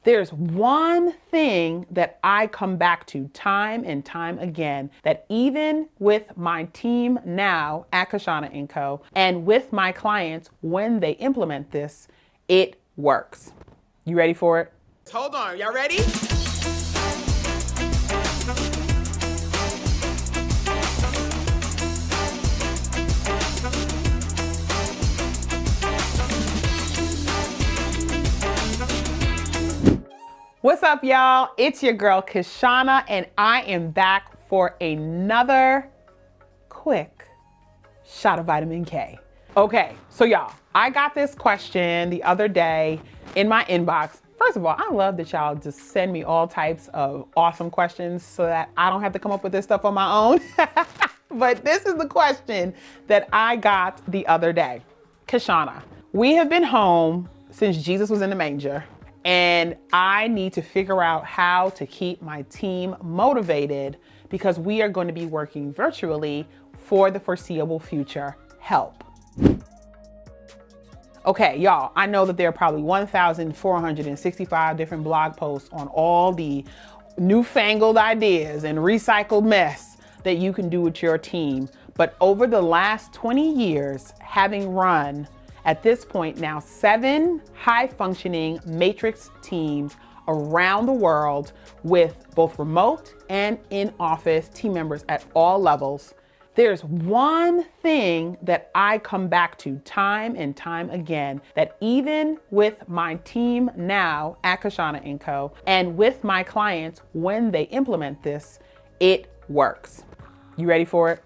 There's one thing that I come back to time and time again, that even with my team now at Kishshana Co and with my clients, when they implement this, it works. You ready for it? Hold on, y'all ready? What's up, y'all? It's your girl Kishshana, and I am back for another quick shot of vitamin K. Okay, so y'all, I got this question the other day in my inbox. First of all, I love that y'all just send me all types of awesome questions so that I don't have to come up with this stuff on my own. But this is the question that I got the other day. Kishshana, we have been home since Jesus was in the manger, and I need to figure out how to keep my team motivated because we are going to be working virtually for the foreseeable future. Help. Okay, y'all, I know that there are probably 1,465 different blog posts on all the newfangled ideas and recycled mess that you can do with your team. But over the last 20 years, having run at this point now 7 high-functioning matrix teams around the world with both remote and in-office team members at all levels, there's one thing that I come back to time and time again, that even with my team now at Kishshana Co and with my clients, when they implement this, it works. You ready for it?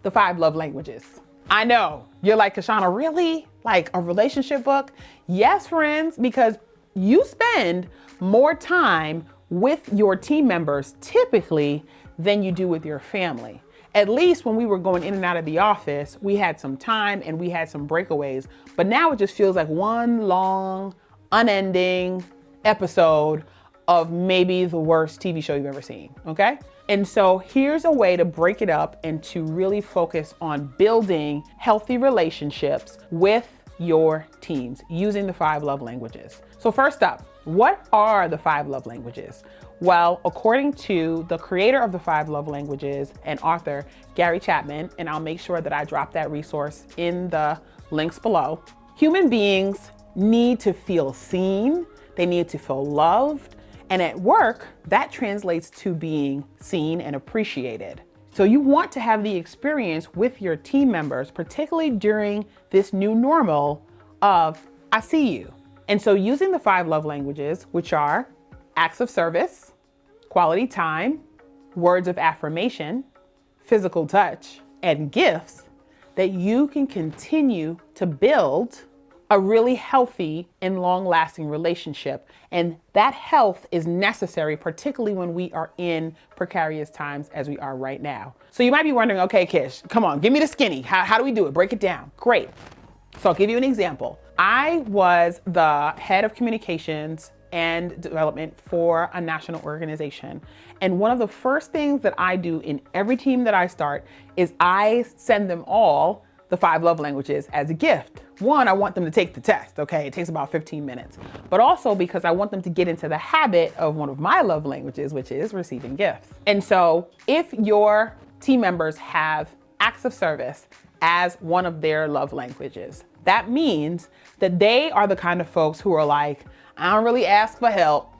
The 5 love languages. I know, you're like, Kishshana, really? Like a relationship book? Yes, friends, because you spend more time with your team members typically than you do with your family. At least when we were going in and out of the office, we had some time and we had some breakaways, but now it just feels like one long, unending episode of maybe the worst TV show you've ever seen, okay? And so here's a way to break it up and to really focus on building healthy relationships with your teams using the 5 love languages. So first up, what are the 5 love languages? Well, according to the creator of the 5 love languages and author, Gary Chapman, and I'll make sure that I drop that resource in the links below, human beings need to feel seen, they need to feel loved, and at work, that translates to being seen and appreciated. So you want to have the experience with your team members, particularly during this new normal of, I see you. And so using the 5 love languages, which are acts of service, quality time, words of affirmation, physical touch, and gifts, that you can continue to build a really healthy and long-lasting relationship. And that health is necessary, particularly when we are in precarious times as we are right now. So you might be wondering, okay, Kish, come on, give me the skinny. How do we do it? Break it down. Great. So I'll give you an example. I was the head of communications and development for a national organization. And one of the first things that I do in every team that I start is I send them all the 5 love languages as a gift. One, I want them to take the test, okay? It takes about 15 minutes. But also because I want them to get into the habit of one of my love languages, which is receiving gifts. And so if your team members have acts of service as one of their love languages, that means that they are the kind of folks who are like, I don't really ask for help.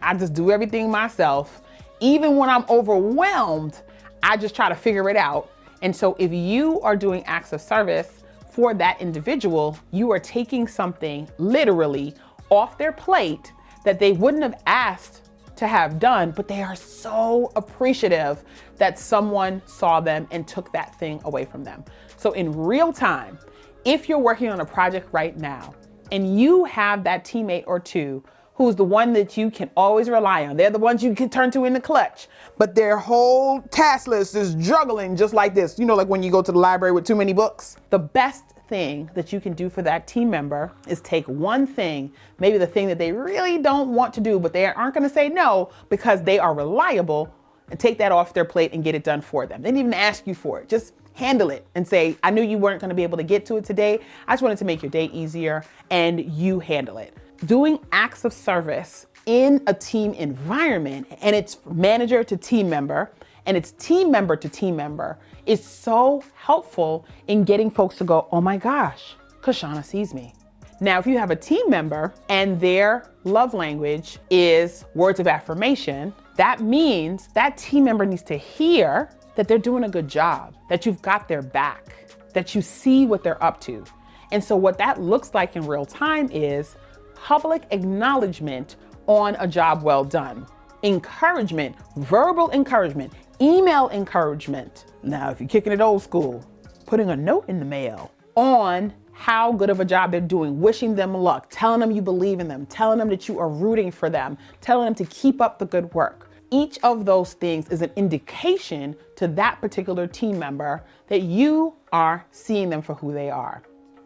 I just do everything myself. Even when I'm overwhelmed, I just try to figure it out. And so if you are doing acts of service for that individual, you are taking something literally off their plate that they wouldn't have asked to have done, but they are so appreciative that someone saw them and took that thing away from them. So in real time, if you're working on a project right now and you have that teammate or two who's the one that you can always rely on, they're the ones you can turn to in the clutch, but their whole task list is juggling just like this. You know, like when you go to the library with too many books. The best thing that you can do for that team member is take one thing, maybe the thing that they really don't want to do, but they aren't going to say no because they are reliable, and take that off their plate and get it done for them. They didn't even ask you for it. Just handle it and say, I knew you weren't going to be able to get to it today. I just wanted to make your day easier, and you handle it. Doing acts of service in a team environment, and it's manager to team member, and it's team member to team member, is so helpful in getting folks to go, oh my gosh, Kishshana sees me. Now, if you have a team member and their love language is words of affirmation, that means that team member needs to hear that they're doing a good job, that you've got their back, that you see what they're up to. And so what that looks like in real time is public acknowledgement on a job well done, encouragement, verbal encouragement, email encouragement. Now, if you're kicking it old school, putting a note in the mail on how good of a job they're doing, wishing them luck, telling them you believe in them, telling them that you are rooting for them, telling them to keep up the good work. Each of those things is an indication to that particular team member that you are seeing them for who they are.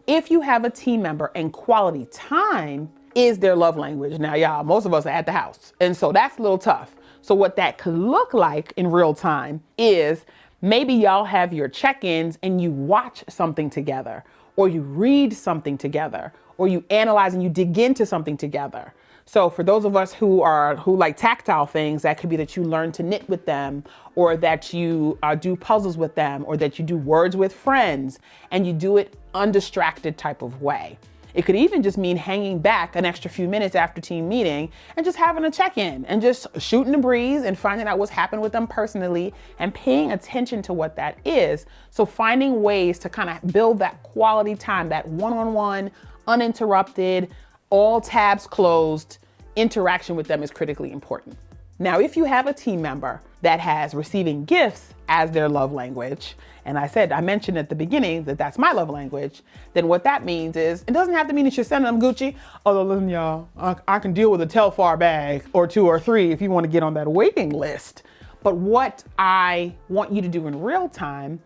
If you have a team member and quality time is their love language, now y'all, most of us are at the house, and so that's a little tough. So what that could look like in real time is maybe y'all have your check-ins and you watch something together, or you read something together, or you analyze and you dig into something together. So for those of us who like tactile things, that could be that you learn to knit with them, or that you do puzzles with them, or that you do words with friends, and you do it undistracted type of way. It could even just mean hanging back an extra few minutes after team meeting and just having a check-in and just shooting the breeze and finding out what's happened with them personally and paying attention to what that is. So finding ways to kind of build that quality time, that one-on-one, uninterrupted, all tabs closed interaction with them is critically important. Now, if you have a team member that has receiving gifts as their love language, and I mentioned at the beginning that that's my love language, then what that means is, it doesn't have to mean that you're sending them Gucci. Although, listen, y'all, I can deal with a Telfar bag or 2 or 3 if you want to get on that waiting list. But what I want you to do in real time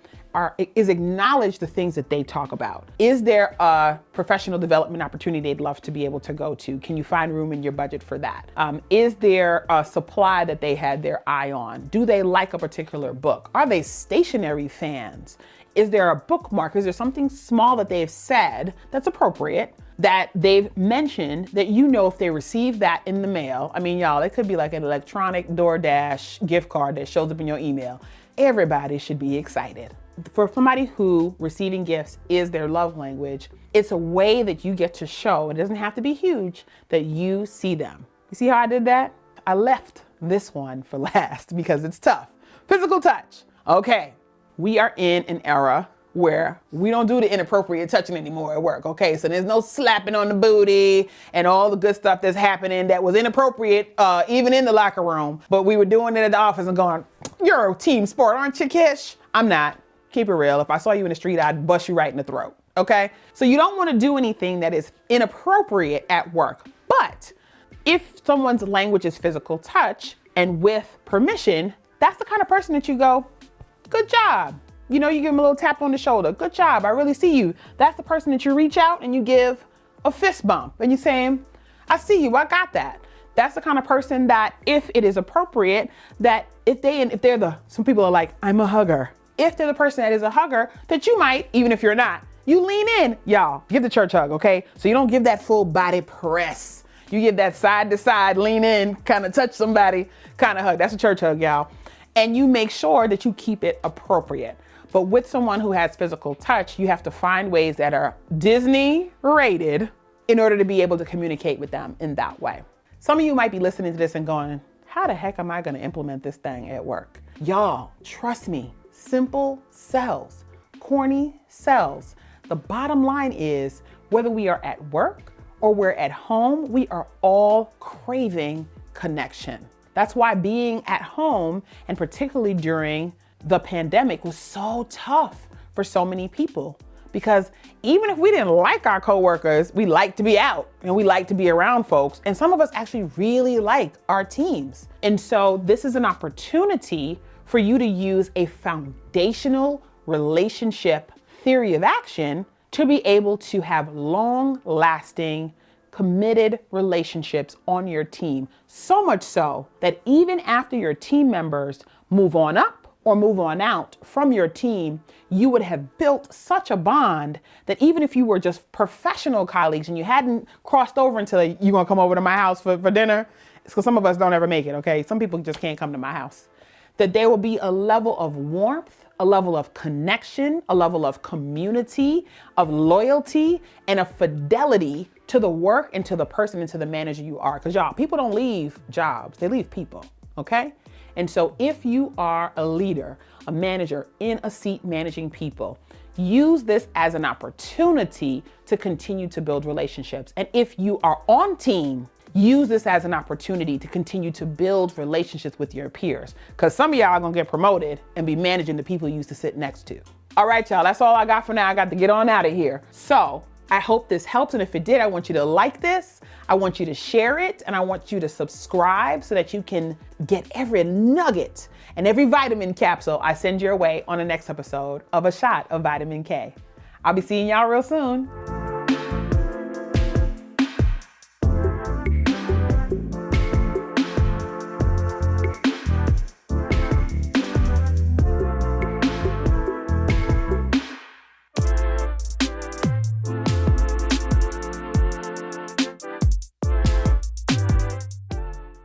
is acknowledge the things that they talk about. Is there a professional development opportunity they'd love to be able to go to? Can you find room in your budget for that? Is there a supply that they had their eye on? Do they like a particular book? Are they stationery fans? Is there a bookmark? Is there something small that they've said that's appropriate, that they've mentioned, that you know if they receive that in the mail? I mean, y'all, it could be like an electronic DoorDash gift card that shows up in your email. Everybody should be excited. For somebody who receiving gifts is their love language, it's a way that you get to show, it doesn't have to be huge, that you see them. You see how I did that? I left this one for last because it's tough. Physical touch. Okay, we are in an era where we don't do the inappropriate touching anymore at work. Okay, so there's no slapping on the booty and all the good stuff that's happening that was inappropriate even in the locker room. But we were doing it at the office and going, you're a team sport, aren't you, Kish? I'm not. Keep it real. If I saw you in the street, I'd bust you right in the throat. Okay? So you don't want to do anything that is inappropriate at work. But if someone's language is physical touch, and with permission, that's the kind of person that you go, good job. You know, you give them a little tap on the shoulder. Good job. I really see you. That's the person that you reach out and you give a fist bump and you're saying, I see you. I got that. That's the kind of person that if it is appropriate, that some people are like, I'm a hugger. If they're the person that is a hugger, that you might, even if you're not, you lean in. Y'all, give the church hug, okay? So you don't give that full body press. You give that side to side, lean in, kind of touch somebody kind of hug. That's a church hug, y'all. And you make sure that you keep it appropriate. But with someone who has physical touch, you have to find ways that are Disney rated in order to be able to communicate with them in that way. Some of you might be listening to this and going, how the heck am I going to implement this thing at work? Y'all, trust me. Simple sells, corny sells. The bottom line is, whether we are at work or we're at home, we are all craving connection. That's why being at home, and particularly during the pandemic, was so tough for so many people. Because even if we didn't like our coworkers, we like to be out and we like to be around folks. And some of us actually really like our teams. And so this is an opportunity for you to use a foundational relationship theory of action to be able to have long-lasting, committed relationships on your team. So much so that even after your team members move on up or move on out from your team, you would have built such a bond that even if you were just professional colleagues and you hadn't crossed over until you gonna come over to my house for dinner, because some of us don't ever make it, okay? Some people just can't come to my house. That there will be a level of warmth, a level of connection, a level of community, of loyalty, and a fidelity to the work and to the person and to the manager you are. Because y'all, people don't leave jobs, they leave people, okay? And so if you are a leader, a manager in a seat managing people, use this as an opportunity to continue to build relationships. And if you are on team, use this as an opportunity to continue to build relationships with your peers. Because some of y'all are gonna get promoted and be managing the people you used to sit next to. All right, y'all, that's all I got for now. I got to get on out of here. So I hope this helps. And if it did, I want you to like this. I want you to share it. And I want you to subscribe so that you can get every nugget and every vitamin capsule I send your way on the next episode of A Shot of Vitamin K. I'll be seeing y'all real soon.